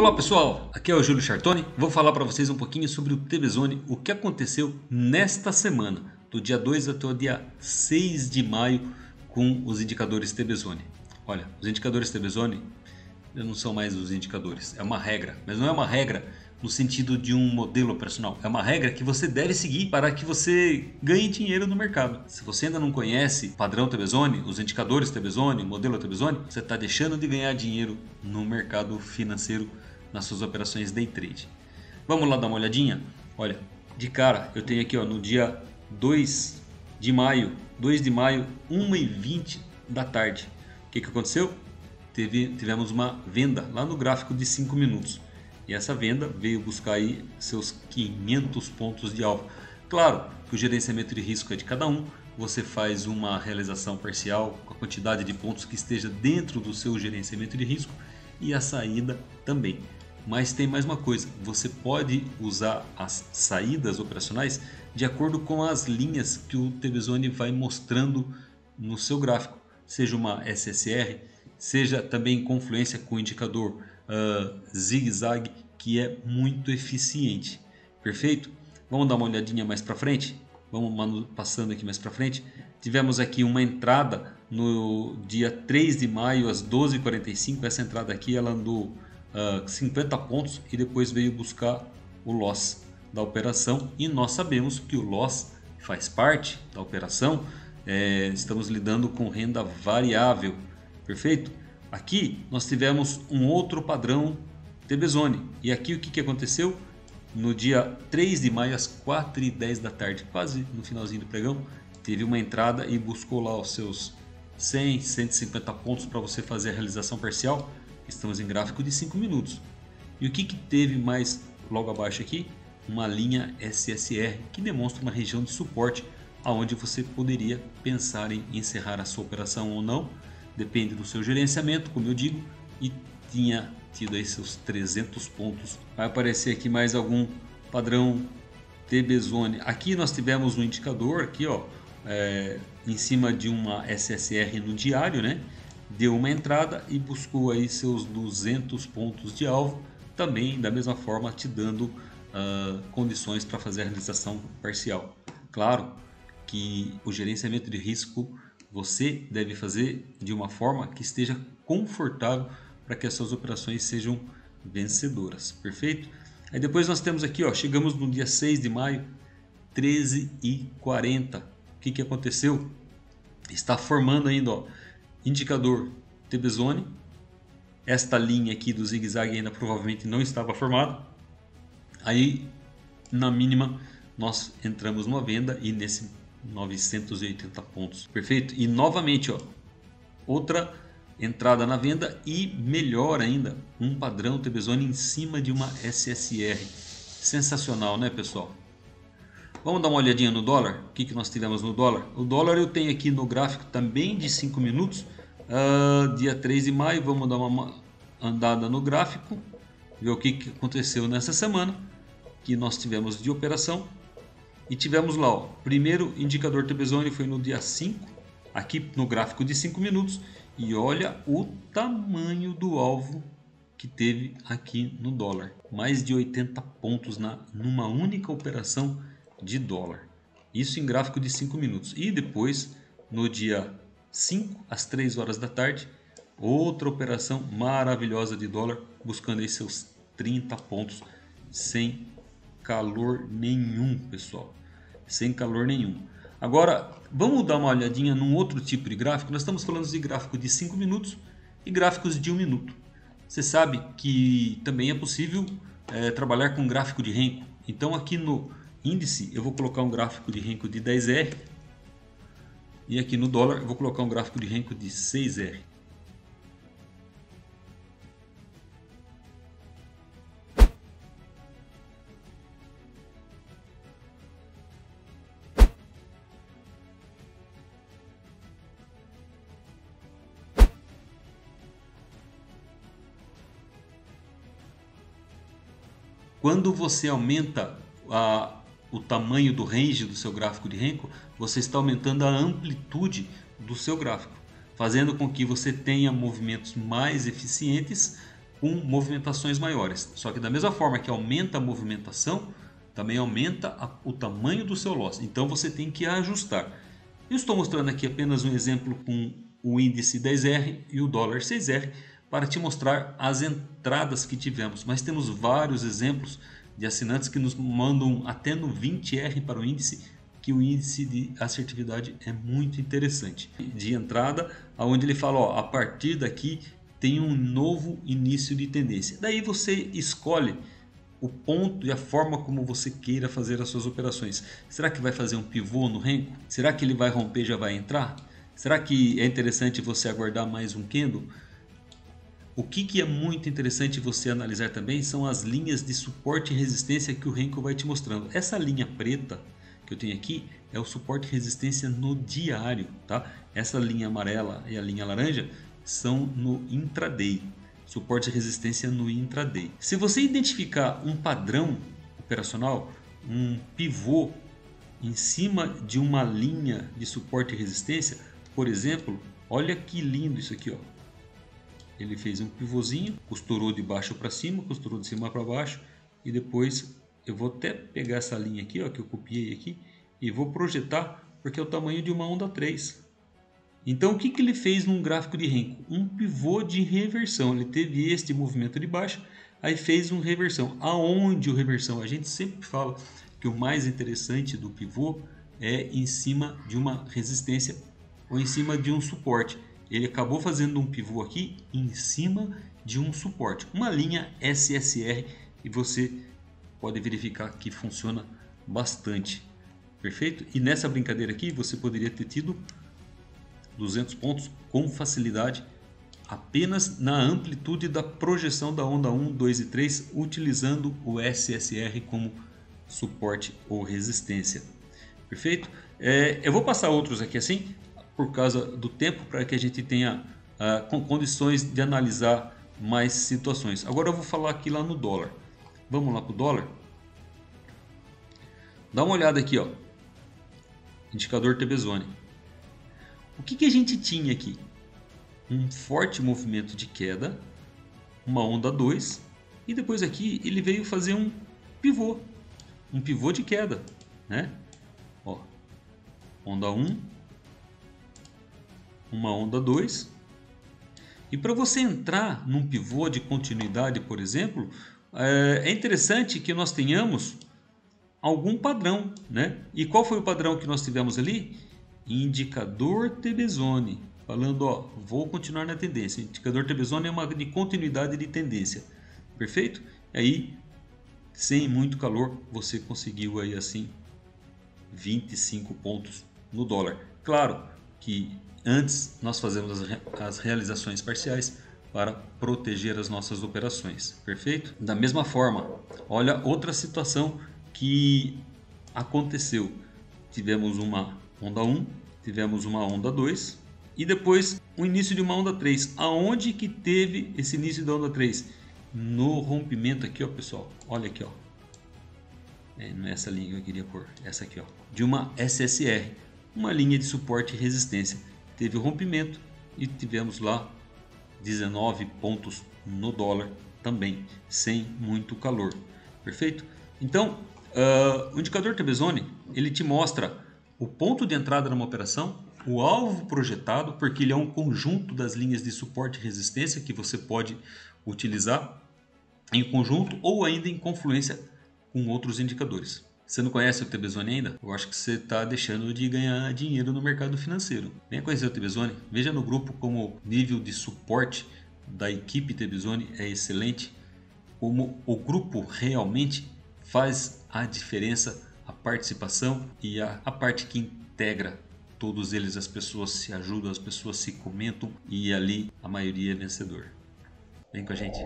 Olá pessoal, aqui é o Júlio Chartoni. Vou falar para vocês um pouquinho sobre o TVZone, o que aconteceu nesta semana, do dia 2 até o dia 6 de maio com os indicadores TVZone. Olha, os indicadores TVZone não são mais os indicadores, é uma regra, mas não é uma regra no sentido de um modelo operacional, é uma regra que você deve seguir para que você ganhe dinheiro no mercado. Se você ainda não conhece o padrão TVZone, os indicadores TVZone, o modelo TVZone, você está deixando de ganhar dinheiro no mercado financeiro nas suas operações day trade. Vamos lá dar uma olhadinha? Olha, de cara eu tenho aqui no dia 2 de maio, 1h20 da tarde. O que aconteceu? Tivemos uma venda lá no gráfico de 5 minutos. E essa venda veio buscar aí seus 500 pontos de alvo. Claro que o gerenciamento de risco é de cada um. Você faz uma realização parcial com a quantidade de pontos que esteja dentro do seu gerenciamento de risco e a saída também. Mas tem mais uma coisa, você pode usar as saídas operacionais de acordo com as linhas que o TVZone vai mostrando no seu gráfico. Seja uma SSR, seja também confluência com o indicador zigue-zague, que é muito eficiente. Perfeito? Vamos dar uma olhadinha mais para frente? Vamos passando aqui mais para frente. Tivemos aqui uma entrada no dia 3 de maio às 12h45. Essa entrada aqui ela andou 50 pontos e depois veio buscar o loss da operação. E nós sabemos que o loss faz parte da operação. Estamos lidando com renda variável. Perfeito? Aqui nós tivemos um outro padrão TVZone. E aqui o que aconteceu? No dia 3 de maio às 4h10 da tarde, quase no finalzinho do pregão, teve uma entrada e buscou lá os seus 100, 150 pontos para você fazer a realização parcial. Estamos em gráfico de 5 minutos. E o que teve mais logo abaixo aqui? Uma linha SSR que demonstra uma região de suporte aonde você poderia pensar em encerrar a sua operação ou não. Depende do seu gerenciamento, como eu digo, e tinha tido aí seus 300 pontos. Vai aparecer aqui mais algum padrão TVZone. Aqui nós tivemos um indicador aqui, em cima de uma SSR no diário, né? Deu uma entrada e buscou aí seus 200 pontos de alvo, também da mesma forma te dando condições para fazer a realização parcial. Claro que o gerenciamento de risco você deve fazer de uma forma que esteja confortável para que as suas operações sejam vencedoras, perfeito? Aí depois nós temos aqui, chegamos no dia 6 de maio, 13h40. O que aconteceu? Está formando ainda, indicador TVZone. Esta linha aqui do zigue-zague ainda provavelmente não estava formada. Aí, na mínima, nós entramos numa venda e nesse 980 pontos, perfeito? E novamente, outra entrada na venda e melhor ainda, um padrão TVZone em cima de uma SSR. Sensacional, né, pessoal? Vamos dar uma olhadinha no dólar. O que nós tivemos no dólar? O dólar eu tenho aqui no gráfico também de 5 minutos, dia 3 de maio. Vamos dar uma andada no gráfico, ver o que aconteceu nessa semana que nós tivemos de operação. E tivemos lá, primeiro indicador TVZone foi no dia 5, aqui no gráfico de 5 minutos. E olha o tamanho do alvo que teve aqui no dólar. Mais de 80 pontos numa única operação de dólar. Isso em gráfico de 5 minutos. E depois, no dia 5, às 3 horas da tarde, outra operação maravilhosa de dólar, buscando aí seus 30 pontos sem calor nenhum, pessoal. Sem calor nenhum. Agora, vamos dar uma olhadinha num outro tipo de gráfico. Nós estamos falando de gráfico de 5 minutos e gráficos de 1 minuto. Você sabe que também é possível trabalhar com gráfico de Renko. Então aqui no índice eu vou colocar um gráfico de Renko de 10R. E aqui no dólar eu vou colocar um gráfico de Renko de 6R. Quando você aumenta o tamanho do range do seu gráfico de Renko, você está aumentando a amplitude do seu gráfico, fazendo com que você tenha movimentos mais eficientes com movimentações maiores. Só que da mesma forma que aumenta a movimentação, também aumenta o tamanho do seu loss. Então você tem que ajustar. Eu estou mostrando aqui apenas um exemplo com o índice 10R e o dólar 6R para te mostrar as entradas que tivemos. Mas temos vários exemplos de assinantes que nos mandam até no 20R para o índice, que o índice de assertividade é muito interessante. De entrada, onde ele fala, ó, a partir daqui tem um novo início de tendência. Daí você escolhe o ponto e a forma como você queira fazer as suas operações. Será que vai fazer um pivô no Renko? Será que ele vai romper e já vai entrar? Será que é interessante você aguardar mais um candle? O que é muito interessante você analisar também são as linhas de suporte e resistência que o Renko vai te mostrando. Essa linha preta que eu tenho aqui é o suporte e resistência no diário, tá? Essa linha amarela e a linha laranja são no intraday. Suporte e resistência no intraday. Se você identificar um padrão operacional, um pivô em cima de uma linha de suporte e resistência, por exemplo, olha que lindo isso aqui, ó. Ele fez um pivôzinho, costurou de baixo para cima, costurou de cima para baixo e depois eu vou até pegar essa linha aqui, ó, que eu copiei aqui e vou projetar porque é o tamanho de uma onda 3. Então o que ele fez num gráfico de Renko? Um pivô de reversão. Ele teve este movimento de baixo, aí fez uma reversão. Aonde o reversão? A gente sempre fala que o mais interessante do pivô é em cima de uma resistência ou em cima de um suporte. Ele acabou fazendo um pivô aqui em cima de um suporte, uma linha SSR, e você pode verificar que funciona bastante. Perfeito? E nessa brincadeira aqui você poderia ter tido 200 pontos com facilidade apenas na amplitude da projeção da onda 1, 2 e 3 utilizando o SSR como suporte ou resistência. Perfeito? Eu vou passar outros aqui assim por causa do tempo, para que a gente tenha condições de analisar mais situações. Agora eu vou falar aqui lá no dólar. Vamos lá para o dólar. Dá uma olhada aqui, ó. Indicador TBZone. O que a gente tinha aqui? Um forte movimento de queda, uma onda 2, e depois aqui ele veio fazer um pivô de queda, né? Ó, onda 1, uma onda 2, e para você entrar num pivô de continuidade, por exemplo, é interessante que nós tenhamos algum padrão, né? E qual foi o padrão que nós tivemos ali? Indicador TBZone, falando, ó, vou continuar na tendência. Indicador TBZone é uma de continuidade de tendência, perfeito? Aí, sem muito calor, você conseguiu aí assim 25 pontos no dólar. Claro que antes nós fazemos as realizações parciais para proteger as nossas operações, perfeito? Da mesma forma, olha outra situação que aconteceu. Tivemos uma onda 1, tivemos uma onda 2 e depois o início de uma onda 3. Aonde que teve esse início da onda 3? No rompimento aqui, ó, pessoal. Olha aqui, ó. Não é essa linha que eu queria pôr, essa aqui, ó. De uma SSR, uma linha de suporte e resistência. Teve o rompimento e tivemos lá 19 pontos no dólar também, sem muito calor. Perfeito? Então, o indicador TBZone, ele te mostra o ponto de entrada numa operação, o alvo projetado, porque ele é um conjunto das linhas de suporte e resistência que você pode utilizar em conjunto ou ainda em confluência com outros indicadores. Você não conhece o TBZone ainda? Eu acho que você está deixando de ganhar dinheiro no mercado financeiro. Venha conhecer o TBZone, veja no grupo como o nível de suporte da equipe TBZone é excelente, como o grupo realmente faz a diferença, a participação e a parte que integra todos eles. As pessoas se ajudam, as pessoas se comentam e ali a maioria é vencedor. Vem com a gente.